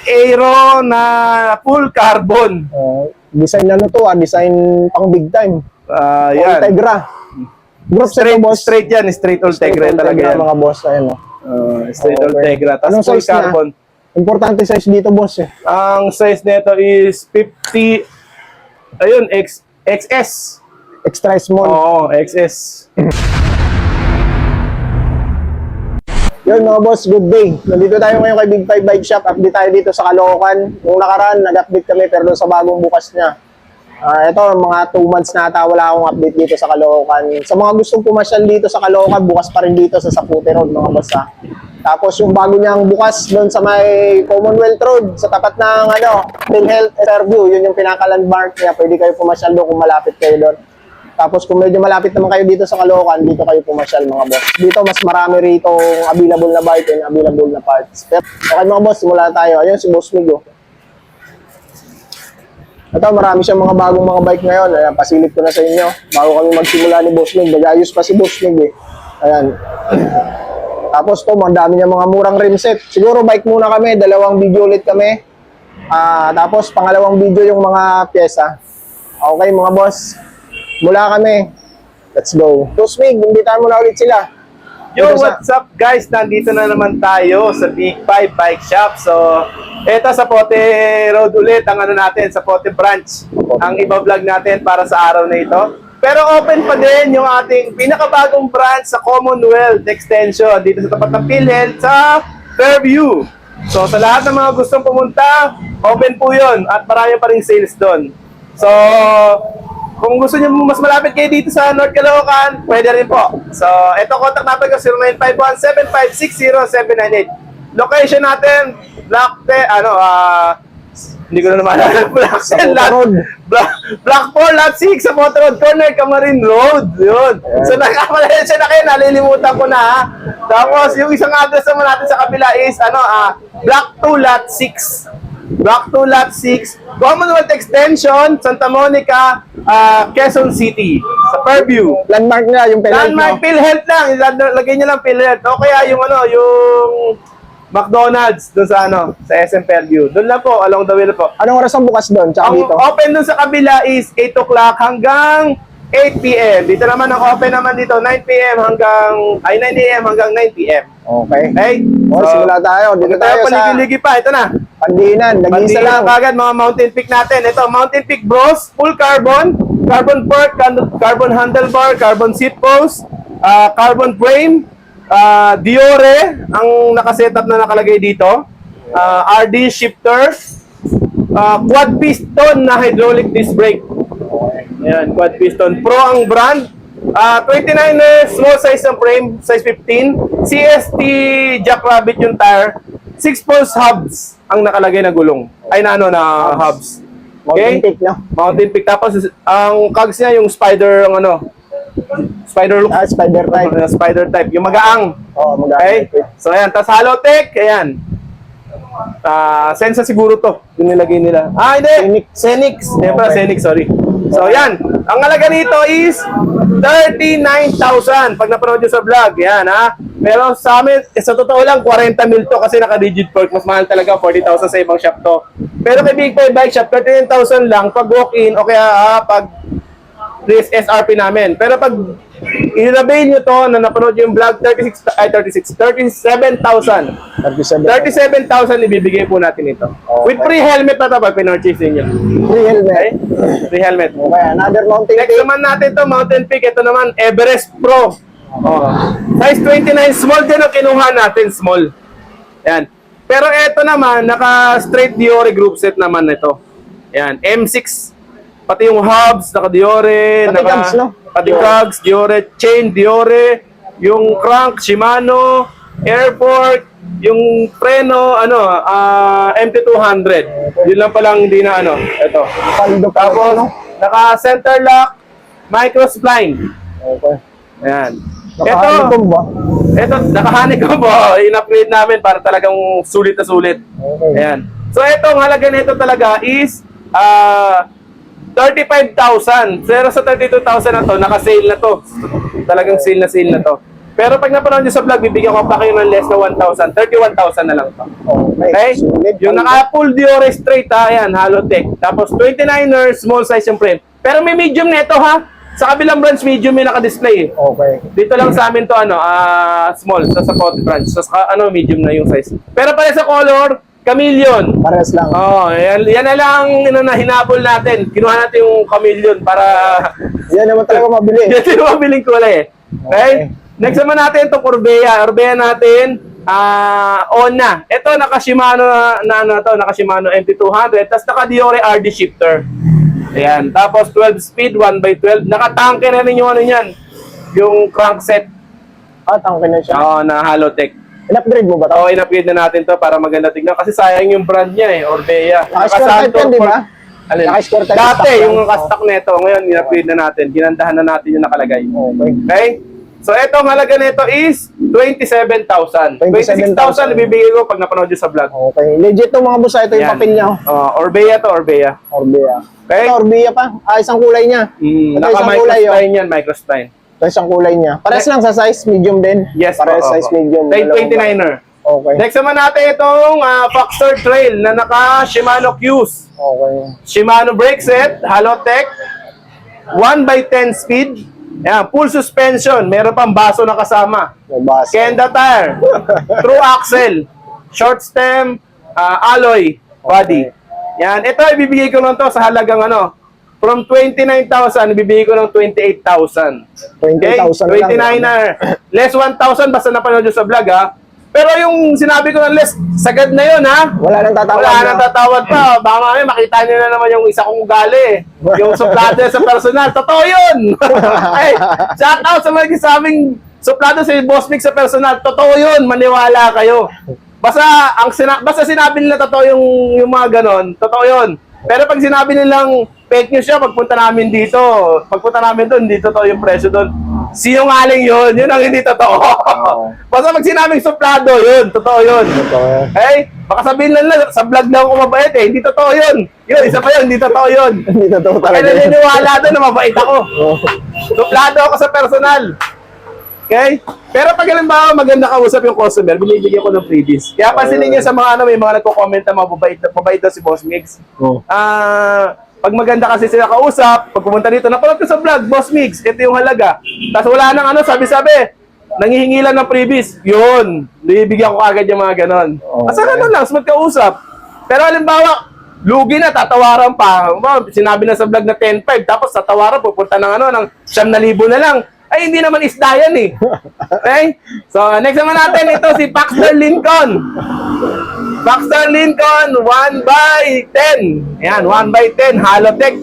Aero na full carbon. Design ano to, design pang big time. Yan. Ultegra. Group set Straight, to, boss. straight yan. Straight Ultegra talaga yan. Mga boss, ayun. Straight Ultegra. Anong Tapos full size niya? carbon. Importante size dito, boss. Ang size nito is 50, ayun, XS. Extra small. Oo, XS. Yun mga boss, good day. Nandito tayo ngayon kay Big 5 Bike Shop. Update tayo dito sa Caloocan. Nung nakaraan, nag-update kami pero doon sa bagong bukas niya. Ito, mga 2 months na ata wala akong update dito sa Caloocan. Sa mga gustong pumasyal dito sa Caloocan, bukas pa rin dito sa Sapute Road mga boss ha. Tapos yung bago niyang bukas doon sa may Commonwealth Road, sa tapat ng PhilHealth Fairview, yun yung pinaka-landmark niya. Pwede kayo pumasyal doon kung malapit kayo doon. Tapos kung medyo malapit naman kayo dito sa Caloocan, dito kayo pumasyal mga boss. Dito mas marami rito available na bike and available na parts. Pero, okay mga boss, simula tayo. Ayun si Boss Mig. Ito, marami siyang mga bagong mga bike ngayon. Ayan, pasilip ko na sa inyo. Bago kami magsimula ni Boss Mig. Nag-ayos pa si Boss Mig eh. Ayan. Tapos to, madami niya mga murang rim set. Siguro bike muna kami, 2 video ulit kami. Tapos pangalawang video yung mga pyesa. Okay mga boss. Mula kami. Let's go. Boss Mig, imbitahan mo na ulit sila. Yo, what's up guys? Nandito na naman tayo sa Big 5 Bike Shop. So, eto sa Pote Road ulit ang ano natin, sa Pote Branch. Ang iba-vlog natin para sa araw na ito. Pero open pa din yung ating pinakabagong branch sa Commonwealth Extension dito sa tapat ng PhilHealth sa Fairview. So, sa lahat ng mga gustong pumunta, open po yun at marami pa ring sales doon. So, kung gusto niyo mas malapit kayo dito sa North Caloocan, pwede rin po. So, ito contact number ko 0951-756-0798. Location natin, hindi ko na naman Block 4, Lot 6 sa Motor Road Corner, Camarin Road. Yun. So, nakapalensya na kayo, nalilimutan ko na ha. Tapos, yung isang address naman natin sa kabila is, Block 2, Lot 6. Block 2, Lot 6, Commonwealth Extension, Santa Monica, Quezon City, sa Fairview. Landmark nila, yung PhilHealth. Landmark, PhilHealth lang. Lagay nyo lang PhilHealth. O kaya yung yung McDonald's doon sa sa SM Fairview. Doon lang po, along the way po. Anong oras ang bukas doon? Tsaka Ang dito? open doon sa kabila is 8 o'clock hanggang 8 p.m. Dito naman ang open naman dito, 9 a.m. hanggang 9 p.m. Okay. Okay? Simula tayo. Dito tayo sa paligid-ligid pa. Ito na. Pandinan. Nag-iisa lang. Kagad mga mountain peak natin. Ito, Mountain Peak Bros, full carbon, carbon fork, carbon handlebar, carbon seat post, carbon frame, Diore, ang nakasetup na nakalagay dito, RD shifter, quad piston na hydraulic disc brake. Ayan, quad piston. Pro ang brand. 29 small size ng frame, size 15. CST Jackrabbit yung tire. 6-pulse hubs ang nakalagay na gulong. Ay na hubs. Mountain Peak, no? Mountain Peak. Tapos ang cogs niya yung spider, spider look. Spider type. Spider type. Yung magaang. Oo, magaang. Okay? So ayan, tas Halotech, ayan. Sensa siguro to. Yung nilagay nila. Hindi. Xenix. Siyempre, Xenix, sorry. So ayan, ang halaga nito is 39,000 pag napanood nyo sa vlog. Yan ha. Pero sa amin, sa totoo lang, 40 mil to kasi naka-rigid fork. Mas mahal talaga, 40,000 sa ibang shop to. Pero kay Big 5 Bike Shop, 39,000 lang pag walk-in o kaya pag SRP namin. Pero pag i-avail nyo to na napanood yung vlog, 37,000 ibibigay po natin ito. Okay. With free helmet na ito pag pinurchase ninyo. Free helmet. Okay? Free helmet. Okay, another Mountain Next Peak. naman natin to Mountain Peak. Ito naman, Everest Pro. Size 29, small din ang kinuha natin, small. Yan. Pero ito naman, naka-straight Diore group set naman ito. Yan, M6. Pati yung hubs, naka-Diore. Pati cogs, no? Pati cogs, Diore. Chain, Diore. Yung crank, Shimano. Air fork. Yung preno, MT200. Yun lang palang hindi na ito. Tapos, naka-center lock, micro-spline. Okay. Ayan. Naka-honeycomb ba? Ito, naka-honeycomb po. In-upgrade namin para talagang sulit na sulit. Okay. Ayan. So, ito, ang halaga nito talaga is 35,000. Pero sa 32,000 na to, naka-sale na to. Talagang sale na to. Pero pag napanood nyo sa vlog, bibigyan ko pa kayo ng less na 1,000. 31,000 na lang to. Okay? Sulit. Yung naka-full Diore straight ha, yan, Halotech. Tapos 29er, small size yung frame. Pero may medium nito ha. Sa kabilang branch, medium yung naka-display. Okay. Dito lang sa amin to, small. Sa Sapote branch. Medium na yung size. Pero pala sa color, chameleon. Parehas lang. Oh, yan na lang na hinabol natin. Kinuha natin yung chameleon para Yan naman talaga mabili. yan yung mabiling kulay. Okay? Next naman natin itong Orbea. Orbea natin, Onna. Ito, naka-Shimano naka-Shimano MT200, tapos naka-Diore RD shifter. Ayan. Tapos 12 speed, 1x12. Naka-tanke na rin yung ano yan. Yung crankset. Tangke na siya. Oo, na Halotech. In-upgrade mo ba ito? Oo, in-upgrade na natin to para maganda tignan. Kasi sayang yung brand niya eh, Orbea. Naka-square type yan, di ba? Alin? Naka-square type Dati, stock yung yan. naka-stock nito. Ngayon, in-upgrade na natin. Ginandahan na natin yung nakalagay. Okay. Okay? So, ito, ang halaga nito is 27,000. 26,000 ibibigay ko pag napanood nyo sa vlog. Okay. Legit to mga boss. Ito yung Yan. papel niya. Orbea to, Orbea. Orbea. Okay? Ito, Orbea pa. Isang kulay niya. Ito isang kulay. Naka-microspline yan, microspline. Ito isang kulay niya. Parehas lang sa size medium din. Yes, Parehas size medium. Type Dalawang 29er. Okay. Next naman natin itong Foxter Trail na naka-Shimano Q's. Okay. Shimano brake set, Halotech, 1x10 speed. Yan, full suspension. Meron pang baso na kasama. May basa. Kenda tire, true axle, short stem, alloy body. Yan, ito ibibigay ko lang to sa halagang from 29,000 ibibigay ko ng 28,000. Okay? 20,000 lang. 29er. Less 1,000 basta napanood nyo sa vlog ha. Pero yung sinabi ko ng less, sagad na yun ha. Wala nang tatawag. Wala nang tatawad pa. Baka mamaya makita nyo na naman yung isa kong ugali. Yung suplado sa personal. Totoo yun! Ay, shout out sa mga sabing suplado sa Boss Mix sa personal. Totoo yun! Maniwala kayo. Basta sinabi nila totoo yung mga ganon. Totoo yun. Pero pag sinabi nilang fake news siya, pagpunta namin dito, pagpunta namin doon, hindi totoo yung presyo doon. Sinungaling yun. Yun ang hindi totoo. Basta pag sinabing suplado, yun. Totoo yun. Okay? Baka sabihin lang sa vlog lang ako mabait eh. Hindi totoo yun. Yun, isa pa yun. Hindi totoo yun. Hindi totoo Kaya talaga. naniniwala doon na mabait ako. Suplado ako sa personal. Okay? Pero pag halimbawa maganda kausap yung customer, binibigyan ko ng freebies. Kaya pansinin niyo sa mga may mga nagko-comment na mababait daw si Boss Mix. Pag maganda kasi sila kausap, pag pumunta dito, napanood ko sa vlog, Boss Mix, ito yung halaga. Tapos wala nang sabi-sabi, nangihingi lang ng freebies. Yun, bibigyan ko agad yung mga ganon. Asa ganun lang, smooth kausap. Pero halimbawa, lugi na, tatawaran pa. Sinabi na sa vlog na 10.5, tapos tatawaran, pupunta ng ng 9,000 na lang. Ay, hindi naman isda yan eh. Okay? So, next naman natin, ito si Paxton Lincoln. Paxton Lincoln, 1x10. Ayan, 1x10, Halotech.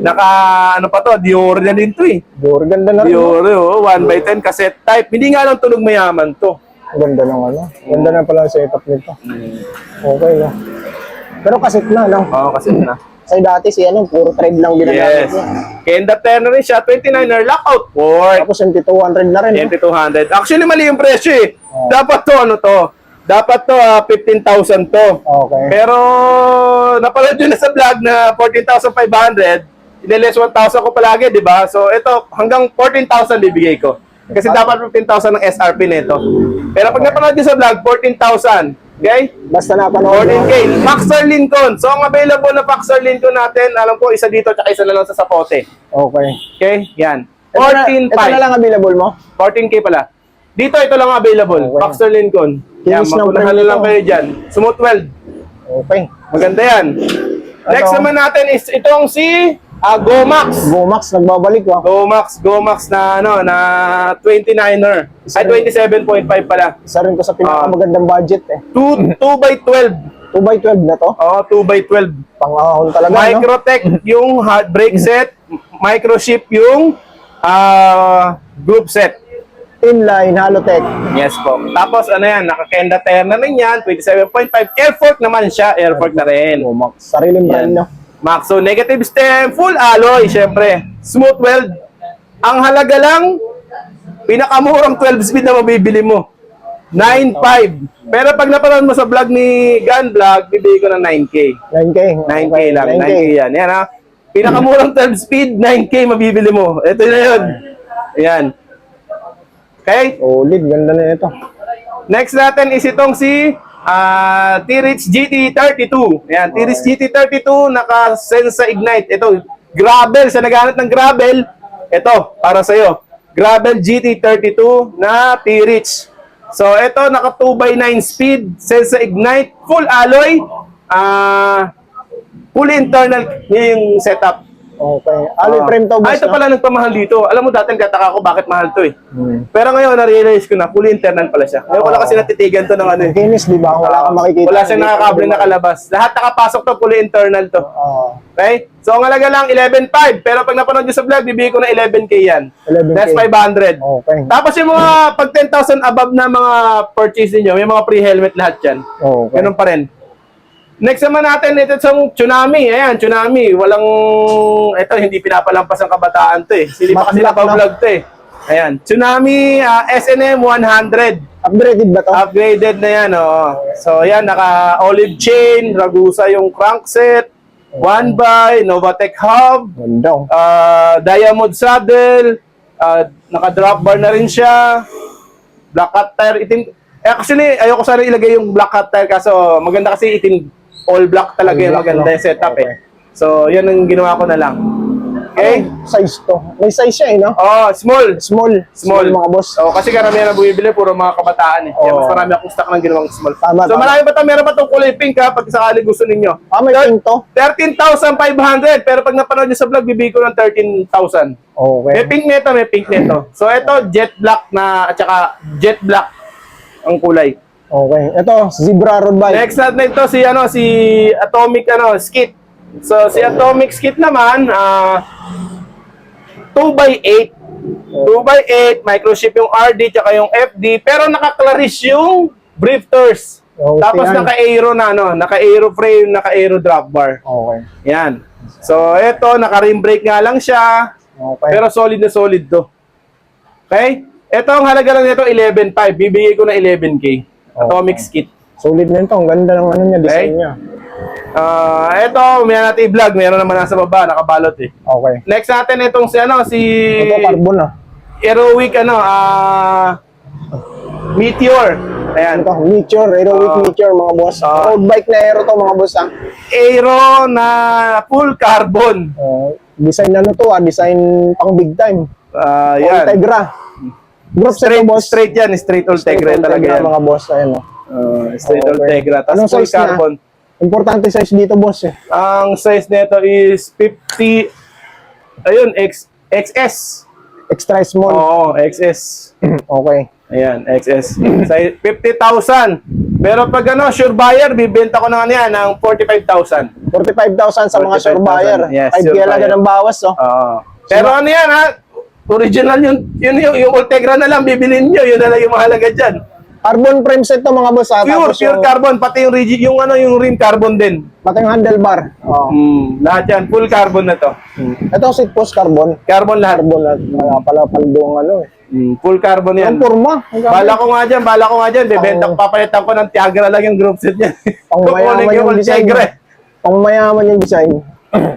Pa to, Dior na din to eh. Dior, ganda na rin. Dior, 1x10 cassette type. Hindi nga lang tunog mayaman to. Ganda ng Ganda na pala ang setup nito. Okay, no? Pero kasit na, no? Oo, cassette na. Kasi dati puro thread lang ginagamit Yes. niya. Kenda 10 na rin siya, 29er lockout port. Tapos MT200 na rin. no? MT200. Actually, mali yung presyo eh. Dapat to, Dapat to, 15,000 to. Okay. Pero, napanood nyo na sa vlog na 14,500. Iniles 1,000 ko palagi, di ba? So, ito, hanggang 14,000 bibigay ko. Kasi dapat 15,000 ng SRP nito. Pero pag napanood nyo sa vlog, 14,000. Okay? Basta napanood. 14K. Paxton Lincoln. So, ang available na Paxton Lincoln natin, alam ko, isa dito, tsaka isa na lang sa Sapote. Okay. Okay? Yan. Ito na lang available mo? 14K pala. Dito, ito lang available. Okay. Paxton Lincoln. Yan, Kinis ng mapunahan brand na lang ito. kayo dyan. Smooth weld. Okay. Maganda yan. Next naman natin is itong si Gomax. Gomax, nagbabalik ba? Gomax na na 29er. Ay 27.5 pala. Isa rin ko sa pinakamagandang budget eh. 2x12. 2x12 na to? Oh, 2x12. Pangahon talaga, Microtech yung hot brake set, microchip yung group set. Inline, Halotech. Yes po. Tapos naka-Kenda tire na rin yan, 27.5. Air fork naman siya, air fork na rin. Gomax. Sariling brand Yan. nyo. Maxo negative stem, full alloy, syempre. Smooth weld. Ang halaga lang, pinakamurang 12 speed na mabibili mo. 9.5. Pero pag napanood mo sa vlog ni Gun Vlog, bibigay ko ng 9K. 9K. 9K Okay, lang, 9K yan. Yan ha. Pinakamurang 12 speed, 9K mabibili mo. Ito na yun. Ayan. Okay? Solid, ganda na ito. Next natin is itong si T-Reach GT32. Ayan, T-Reach GT32 naka-sense sa Ignite. Ito, gravel. Sa naghahanap ng gravel, ito, para sa'yo. Gravel GT32 na T-Reach. So, ito, naka 2x9 speed, sense sa Ignite, full alloy, fully internal yung setup. Okay. Alloy frame to, boss, Ito no? pala nagpamahal dito. Alam mo, dati nagtataka ko bakit mahal to eh. Hmm. Pero ngayon, na-realize ko na, fully internal pala siya. Ngayon ko lang kasi natitigan to ng ano eh. Kinis, di ba? Wala kang makikita. Wala siyang nakakable na kalabas. Lahat nakapasok to, fully internal to. Oo. Okay? So, ang halaga lang, 11.5. Pero pag napanood nyo sa vlog, bibigay ko na 11K yan. 11K. That's 500. Okay. Tapos yung mga pag 10,000 above na mga purchase niyo, may mga pre-helmet lahat yan. Okay. Ganun pa rin. Next naman natin, ito sa Tsunami. Ayan, Tsunami. Walang, ito, hindi pinapalampas ang kabataan to eh. Hindi pa kasi Matt Black, napavlog to eh. Ayan, Tsunami SNM 100. Upgraded ba to? Upgraded na yan, oh. So, yan, naka-olive chain, Ragusa yung crankset, one by, Novatec hub, Ganda. Oh. diamond saddle, naka-drop bar na rin siya, black cat tire, itim. Actually, ayoko sana ilagay yung black cat tire kaso maganda kasi itim, all black talaga All yung black, maganda no? yung setup Okay. eh. So, yan ang ginawa ko na lang. Okay? Anong size to? May size siya eh, no? Oh, small. Small mga boss. Oh, kasi karamihan na bumibili, puro mga kabataan eh. Kaya Oo. mas marami akong stock ng ginawang small. Tama, So tama. marami pa meron pa itong kulay pink ha, pag sakali gusto ninyo. May pink to? 13,500, pero pag napanood nyo sa vlog, bibigay ko ng 13,000. Okay. May pink nito. So ito, jet black na, at saka jet black ang kulay. Okay. Ito, Zebra road bike. Next natin ito, si Atomic Skit. So si Atomic Skit naman, 2x8. 2x8, microchip yung RD tsaka yung FD, pero naka-clarish yung brifters. Oh, Tapos yan. naka-aero na, naka-aero frame, naka-aero drop bar. Okay. Yan. So, ito, naka-rim brake nga lang siya, Okay. pero solid na solid to. Okay? Ito, ang halaga lang nito, 11.5. Bibigay ko na 11K. Atomic Skit. Solid na ito. Ang ganda ng ano niya, design Okay. niya. Ito, may natin i-vlog. Meron naman nasa baba, nakabalot eh. Okay. Next natin itong si Ito, carbon ah. Heroic Meteor. Ayan. Ito, Meteor, Aerowick Meteor mga boss. Road bike na aero to mga boss ah. Aero na full carbon. Design ano to design pang big time. Yan. Ultegra. Group set to boss. Straight yan, straight Ultegra talaga yan. mga boss, ayun oh. Straight Okay. Ultegra. Anong Tapos full size niya? carbon. Importante size dito boss eh. Ang size nito is 50, ayun, XS. Extra small. Oo, XS. Okay. Ayan, XS. Size 50,000. Pero pag sure buyer, bibenta ko na yan ng 45,000. 45,000 sa mga 45,000. sure buyer. Yes, 5K sure lang buyer. ng bawas oh. Pero ano yan ha? Original yung Ultegra na lang bibilin nyo. Yun na lang yung mahalaga dyan. Carbon frame set to mga boss ah. Pure, Tapos pure yung, carbon. Pati yung rigid, yung rim carbon din. pati yung handlebar. Oh. Lahat yan. Full carbon na to. Ito seat post carbon. Carbon lahat. Carbon at pala paldong ano eh. Full carbon yan. Ang forma. Bala ko nga dyan. Bebenta ko, papalitan ko ng Tiagra lang yung group set niya. Pangmayaman Kukunin ko yung design. Ultegra. Pangmayaman yung design.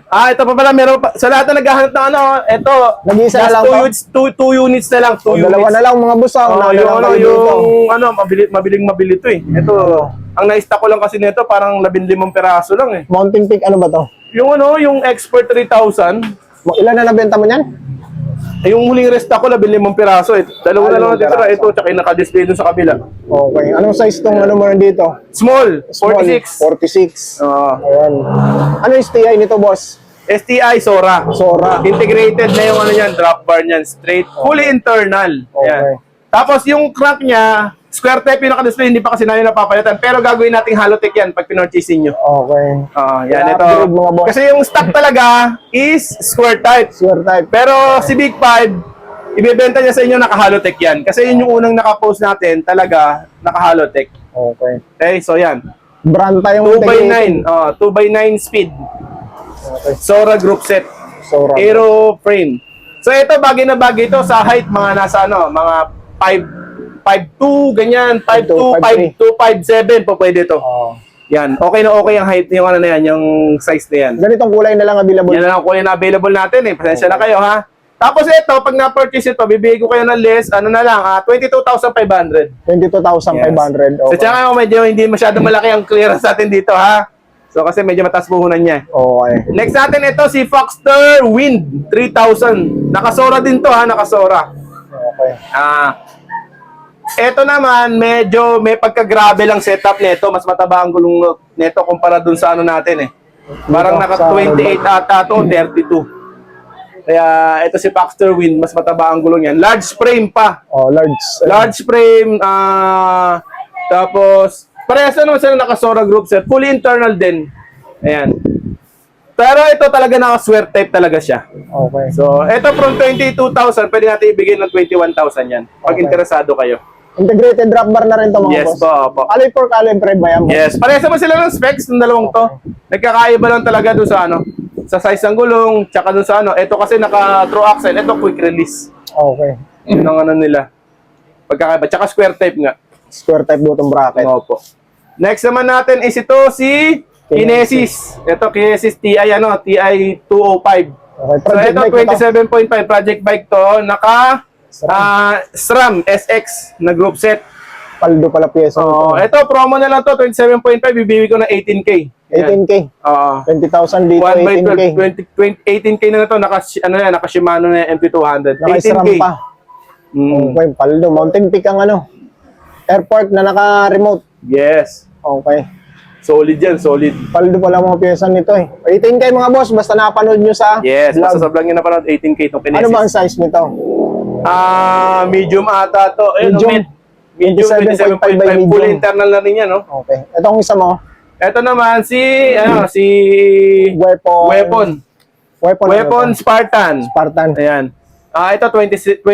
Ito pa pala. Meron pa. Sa lahat na naghahanap ng ito. Nag-iisa na lang to? Two units na lang. Two Dalawa units. na lang mga boss ah. Mabiling to eh. Ito, ang na-stock ko lang kasi nito, parang 15 peraso lang eh. Mountain Peak ano ba to? Yung Expert 3000, Ilan na nabenta mo niyan? yung huling restock ko, 15 peraso eh. Dalawa na lang Limang natitira. peraso. Ito, tsaka yung naka-display dun sa kabila. Okay. Anong size tong ano mo dito? Small, 46. 46. Oo. Ayan. Ano yung STI nito, boss? STI Sora. Sora. Integrated na yung drop bar niyan, straight, fully internal. Okay. Yan. Tapos yung crank niya, square type yung naka-display, hindi pa kasi namin napapalitan. Pero gagawin nating Halotech yan pag pinorchasing nyo. Okay. Yan ito. I-upgrade, mga boss. Kasi yung stock talaga is square type. Square type. Pero si Big 5, ibebenta niya sa inyo naka-Halotech yan. Kasi yun yung unang naka-post natin, talaga naka-Halotech. Okay. Okay, so yan. Brand tayong 2x9. 2x9 speed. Okay. Sora group set. Sora. Aero frame. So ito, bagay na bagay ito sa height, mga nasa mga 5'2", ganyan, 5'2", 5'2", 5'7", po pwede ito. Oh. Yan, okay na okay ang height, yung na yan, yung size na yan. Ganitong kulay na lang available. Yan na lang kulay na available natin eh. Pasensya na kayo ha. Tapos ito, pag na-purchase ito, bibigay ko kayo ng less, ano na lang, 22,500. 22,500. So, Okay. tsaka medyo hindi masyado malaki ang clearance natin dito, ha? So, kasi medyo mataas puhunan niya. Okay. Next natin ito, si Foxter Wind 3000. Nakasora din to, ha? Nakasora. Okay. Ito naman, medyo may pagka-grabe lang setup nito. Mas mataba ang gulong nito kumpara dun sa ano natin, eh. Parang Dito naka sa 28 ata to, 32. Kaya ito si Foxter Wind, mas mataba ang gulong yan. Large frame pa. Oh, large. Large frame, tapos, parehas na naman sila nakasora group set. Fully internal din. Ayan. Pero ito talaga naka-swear type talaga siya. Okay. So, ito from 22,000, pwede natin ibigay ng 21,000 yan. Pag Okay. interesado kayo. Integrated drop bar na rin to mga Yes boss. po, opo. Alloy fork, alloy frame ba yan, boss? Yes, parehas naman sila ng specs ng dalawang to. Nagkakaiba lang talaga doon sa ano, sa size ng gulong, tsaka doon sa ano. Ito kasi naka-throw axle, ito quick release. Okay. Yun ang ano nila. Pagkakaiba, tsaka square type nga. Square type bottom bracket. Opo. Next naman natin is ito si Kinesis. Ito Kinesis TI ano, TI 205. Okay. So ito bike na to. 27.5 project bike to, naka SRAM SX na group set. Paldo pala pyesa. Oh, ito promo na lang to, 27.5 bibigay ko ng 18k. Yan. 18K. Oo. 20,000 dito, 1 by 18K. 18k na to, ano yan, naka Shimano na MP200. Naka-SRAM 18k. pa. Okay, paldo. Mountain Peak ang ano. Airport na naka-remote. Yes. Okay. Solid yan, solid. Paldo pala mga pyesa nito eh. 18K mga boss, basta napanood nyo sa Yes, vlog. basta sa vlog nyo na parang 18k itong Kinesis. Ano ba ang size nito? Medium ata to. Medium. Medium 27.5 by 27.5. medium. Full internal na rin yan, no? Okay. Itong isa mo, Ito naman si weapon. Weapon ano to? Spartan. Spartan. Ayan. Ito 27.5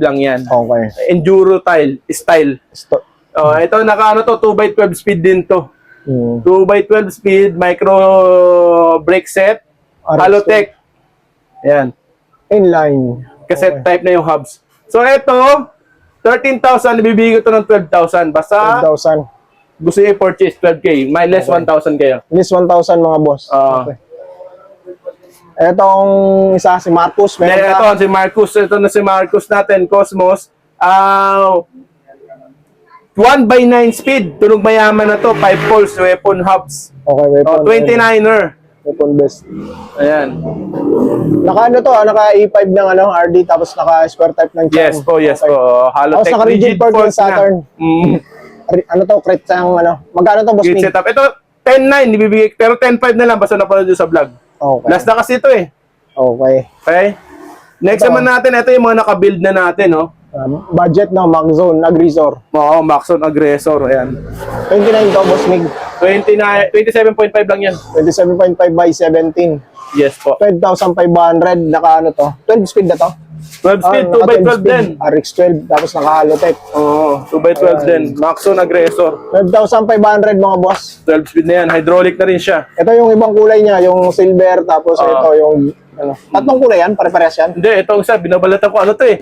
lang yan. Okay. Enduro style. Ito naka ano to, 2x12 speed din to. 2x12 speed, micro brake set, Halotech. Ayan. Inline. Cassette type na yung hubs. So ito, 13,000, ibibigay ko to ng 12,000. Basta 12,000. gusto nyo i-purchase 12K, may less 1,000 kayo. At least 1,000 mga boss. Okay. Etong isa, si Marcus. Then Meron ito, ka. si Marcus. Ito na si Marcus natin, Cosmos. 1x9 speed. Tunog mayaman na to. 5 poles, weapon hubs. Okay, weapon. 29er. Weapon best. Ayan. Naka ano to, naka E5 ng ano, RD, tapos naka square type ng charm. Yes po, yes Okay. po. Tapos Halotech naka rigid fork ng forks na. Saturn. Ano to, crate ang ano. Magkano to, boss? Grid Mig? setup. Ito, 10.9 ibibigay. Pero 10.5 na lang basta napanood nyo sa vlog. Okay. Last na kasi ito eh. Okay. Okay? Next Ito. naman natin, ito yung mga naka-build na natin, no? Budget no, Max Zone, Agrisor. Oo, Maxon Aggressor. Ayan. 29 to, boss Mig. 27.5 lang yan. 27.5 by 17. Yes po. 12,500, naka ano to? 12 speed na to? 12 speed, 2x12 din. RX12, tapos naka Halotech. Oo, 2x12 din. Maxon Aggressor. 12,500 mga boss. 12 speed na yan. Hydraulic na rin siya. Ito yung ibang kulay niya, yung silver, tapos ito yung ano. Tatlong kulay yan, pare-parehas yan. Hindi, itong isa, binabalatan ko ano to eh.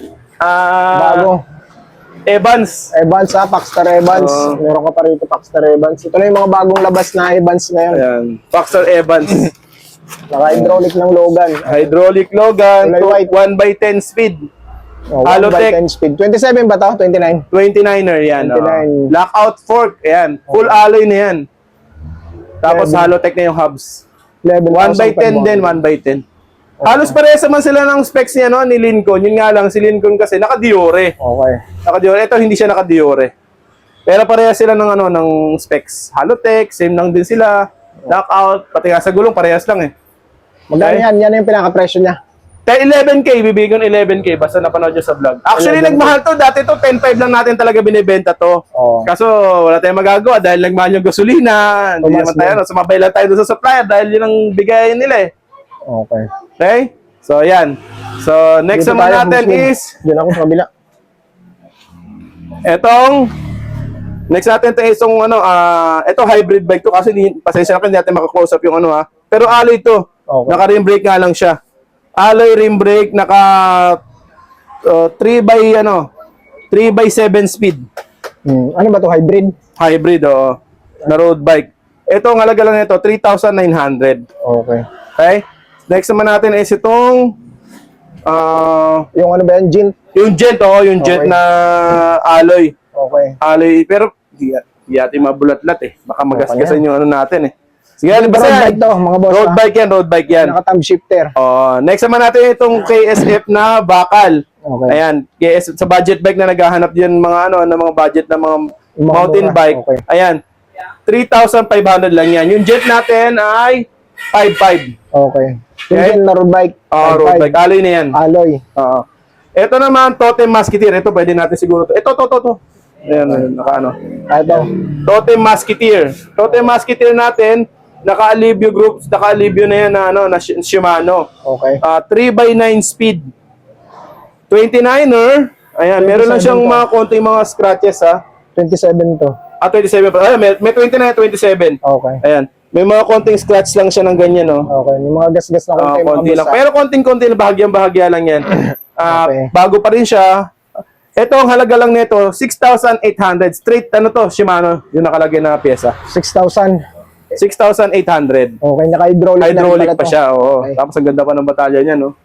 Bago. Evans. Evans ha, Paxter Evans. Oo. Meron ka pa rito, Paxter Evans. Ito na yung mga bagong labas na Evans ngayon. Ayan. Foxer Evans. Naka-hydraulic ng Logan. Hydraulic Logan. Kulay white. 1x10 speed. Oh, Halotech. 1 by 10 speed. 27 ba to? 29? 29er yan. 29. Lockout fork. Ayan. Full alloy na yan. Tapos Level. Halotech na yung hubs. 1x10 11,500. din, 1x10. Halos parehas naman sila ng specs niya, no, ni Lincoln. Yun nga lang, si Lincoln kasi naka-Diore. Okay. Naka-Diore. Ito, hindi siya naka-Diore. Pero parehas sila ng, ano, ng specs. Halotech, same lang din sila. Lockout, pati nga sa gulong, parehas lang eh. Magkano Okay. yan? Yan yung pinaka-presyo niya. 11K, bibigyan ko ng 11K basta napanood nyo sa vlog. Actually, 11K. nagmahal to. Dati to, 10.5 lang natin talaga binibenta to. Oo. Kaso, wala tayong magagawa dahil nagmahal yung gasolina. Hindi Tumas naman tayo, din. no? Sumabay lang tayo doon sa supplier dahil yun ang bigayin nila eh. Okay. Okay? So, yan. So, next Dito naman tayo, natin Muslim. is, Diyan ako sa kabila. next natin ito is yung, ano, ito hybrid bike to kasi pasensya na kayo, hindi natin maka-close up yung ano ha. Pero alloy to. Okay. Naka-rim brake nga lang siya. Alloy rim brake, naka 3x7 speed. Ano ba to? Hybrid? Hybrid, oo. Na road bike. Ito, ang halaga lang nito, 3,900. Okay. Okay? Next naman natin is itong Yung ano ba yan, Gin? Yung Gent, yung Gent Okay. na alloy. Okay. Alloy, pero di yati mabulat-lat eh. Baka magasgasan yung ano natin eh. Sige, ano ba Road yan? bike to, mga boss. Road bike yan, road bike yan. Naka-tab shifter. Next naman natin itong KSF na bakal. Okay. Ayan, KSF, sa budget bike na naghahanap din mga ano, ng mga budget na mga Yung mga mountain mura. bike. Okay. Ayan, 3,500 lang yan. Yung Jet natin ay 5,500. Okay. Yung Okay. Gin na road bike. Road 5.5. bike. Alloy na yan. Alloy. Oo. Ito naman, Totem Musketeer. Ito, pwede natin siguro. Ito. Ayan, naka ano. Ito. Totem Musketeer. Totem Musketeer natin, naka-Alivio groups, naka-Alivio na yan na, ano, na Shimano. Okay. 3x9 speed. 29er. Ayan, meron lang 27 siyang to. mga konting mga scratches ha. 27 to. 27 pa. Ayan, may 29 at 27. Okay. Ayan. May mga konting scratch lang siya ng ganyan, no? Okay. Yung mga gas-gas na konti. mga Konti boss, lang. Pero konting-konti lang, bahagyang-bahagya lang yan. Okay. Bago pa rin siya. Ito, ang halaga lang nito, 6,800. Straight, ano to, Shimano, yung nakalagay na pyesa. 6,000. 6,800. Okay. Naka-hydraulic. na rin Hydraulic pala pa to. siya, oo. Okay. Tapos ang ganda pa ng batalya niya, no?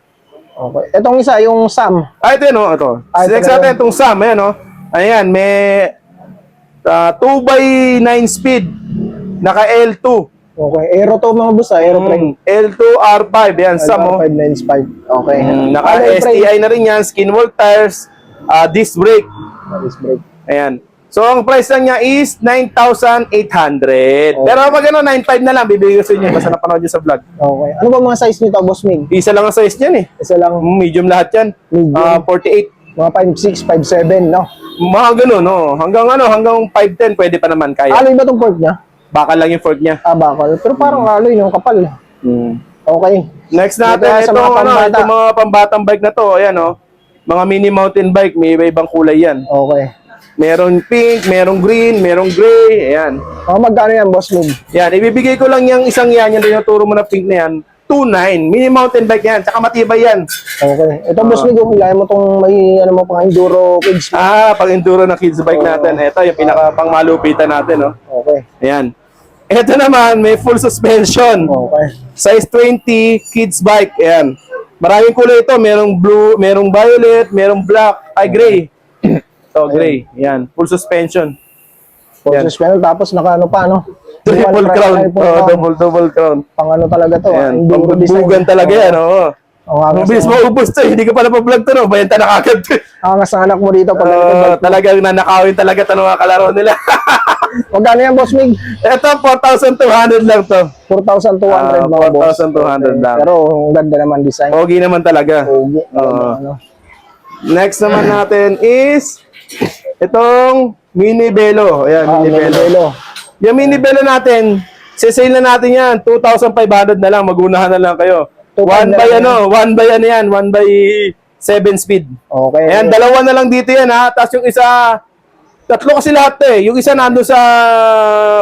Okay. Itong isa, yung Sam. Ito yun, no? Ito. Ito Next na natin, yun. itong Sam, ayan, no? Ayan, may 2x9 speed. Naka L2. Okay. Aero to mga boss, aeroplane. L2 R5, yan, Sam, oh. 5995. Okay. Naka Alloy frame. STI na rin yan, skinwalk tires, disc brake. Disc brake. Ayan. So, ang price lang niya is 9,800. Pero pag ano, 9,500 na lang, bibigay ko sa inyo. Basta napanood nyo sa vlog. Okay. Ano ba mga size nito, Boss Mig? Isa lang ang size niyan eh. Isa lang. Medium lahat yan. Medium. 48. Mga 5'6", 5'7", no? Mga ganun, no? Hanggang 5'10", pwede pa naman kaya. Alloy ba itong fork niya? Baka lang yung fork niya. Bakal. Pero parang alloy, yung kapal. Okay. Next natin, Dito sa mga pambata. itong mga pambatang bike na to. Ayan, oh. Mga mini mountain bike, may iba-ibang kulay yan. Okay. Meron pink, merong green, merong gray. Ayan. Mga magkano yan, Boss Mig? Yan, ibibigay ko lang yung isang yan, yung tinuturo mo na pink na yan. 2.9. Mini mountain bike yan. Tsaka matibay yan. Okay. Ito, Boss Mig, ilay mo itong may, ano mo, pang enduro kids. Pag enduro na kids bike natin. Ito, yung pinaka pang malupitan natin, no? Okay. Ayan. Ito naman, may full suspension. Okay. Size 20, kids bike. Ayan. Maraming kulay ito. Merong blue, merong violet, merong black, gray. Ito, gray. Ayan. Full suspension. Full Yan. suspension, tapos naka ano pa, no? Triple crown. Double crown. Pang ano talaga to. Ayan. Enduro design. Pambugan talaga yan, oo. Oo, Ang bilis mo ubos to, hindi ka pala pa-vlog to, no? Bayanta na kagad. Angas na anak mo dito pag ganito. Talagang nanakawin talaga ito ng mga kalaro nila. Magkano yan, Boss Mig? Ito, 4,200 lang to. 4,200 mga boss. 4,200 lang. Pero ang ganda naman design. Pogi naman talaga. Pogi. Oo. Ano? Next naman natin is itong mini Velo. Ayan, mini Velo. Velo. Yung mini Velo natin, sisale na natin yan. 2,500 na lang. Magunahan na lang kayo. 2,500 1 by ano yan, 1 by 7 speed. Okay. Ayan, dalawa na lang dito yan ha. Tapos yung isa, tatlo kasi lahat eh. Yung isa nandun sa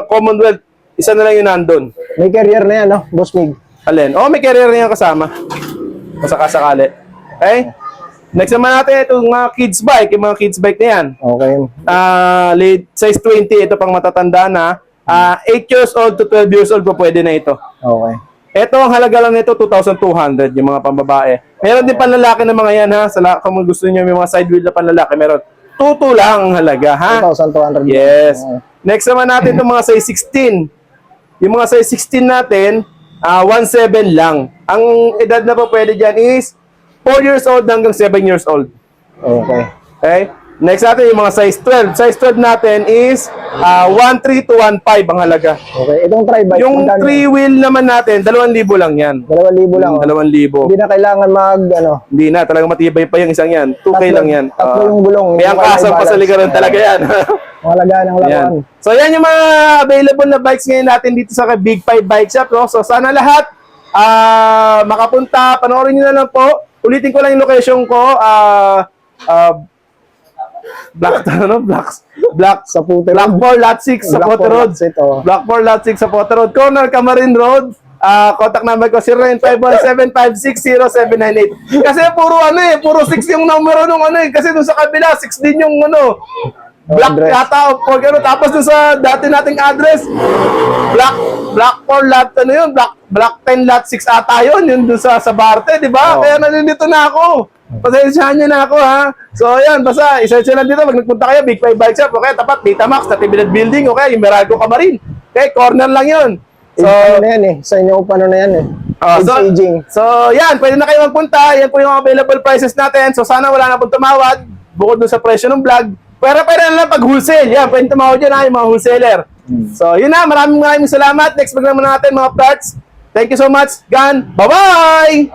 Commonwealth, isa na lang yung nandun. May carrier na yan, no? Boss Mig. Alin? Oh, may carrier na yan kasama. Masakasakali. Okay? Next naman natin itong mga kids bike, yung mga kids bike na yan. Okay. Late size 20, ito pang matatanda na. 8 years old to 12 years old po pwede na ito. Okay. Ito, ang halaga lang nito, 2,200 yung mga pambabae. Meron din panlalaki na mga yan ha. Kung gusto niyo may mga side wheel na panlalaki, meron. 2,200 lang ang halaga ha. 2,200. Yes. Okay. Next naman natin itong mga size 16. Yung mga size 16 natin, 1,700 lang. Ang edad na po pwede dyan is 4 years old hanggang 7 years old. Okay. Okay? Next natin yung mga size 12. Size 12 natin is 1,300 to 1,500 ang halaga. Okay. Itong tri-bike. Yung magkano? 3 wheel naman natin, 2,000 lang yan. 2,000 lang. 2,000. Hindi na kailangan Hindi na, talagang matibay pa yung isang yan. 2K lang yan. Tatlo yung gulong. May ang kasang pa sa likaran talaga yan. Mahalaga ng laban. Yan. So yan yung mga available na bikes ngayon natin dito sa Big 5 Bike Shop. No? So sana lahat makapunta, panoorin nyo na lang po. Ulitin ko lang yung location ko. Black Sa puti. Black 4 Lot 6 sa Black Pote 4 Road. Lot 6, oh. Black 4 Lot 6 sa Pote Road. Corner Camarin Road. Contact number ko 0951-756-0798. Kasi puro ano eh, puro 6 yung numero nung ano eh. Kasi dun sa kabila, 6 din yung ano. Black address. yata o pag ano. Tapos dun sa dati nating address, Black 4 lot, ano yun, Black 10 lot 6 ata yun, yun dun sa Barte, di ba? Oo. Kaya nalilito na ako. Pasensyahan nyo na ako, ha? So, ayan, basta, isa-isa lang dito, pag nagpunta kayo, Big 5 Bike Shop, okay, tapat, Betamax, Natividad Building, okay, yung Meralco Camarin. Okay, corner lang yun. So, So, ano na yan eh. Sa inyo paano na yan eh. Age aging. So, yan, pwede na kayo magpunta. Yan po yung available prices natin. So, sana wala na pong tumawad bukod dun sa presyo ng vlog. Pero pwede na lang pag wholesale. Yan, pwede tumawad dyan ha, yung mga wholesaler. So, yun na. Maraming salamat. Next vlog naman natin mga parts. Thank you so much. Gan. Bye-bye!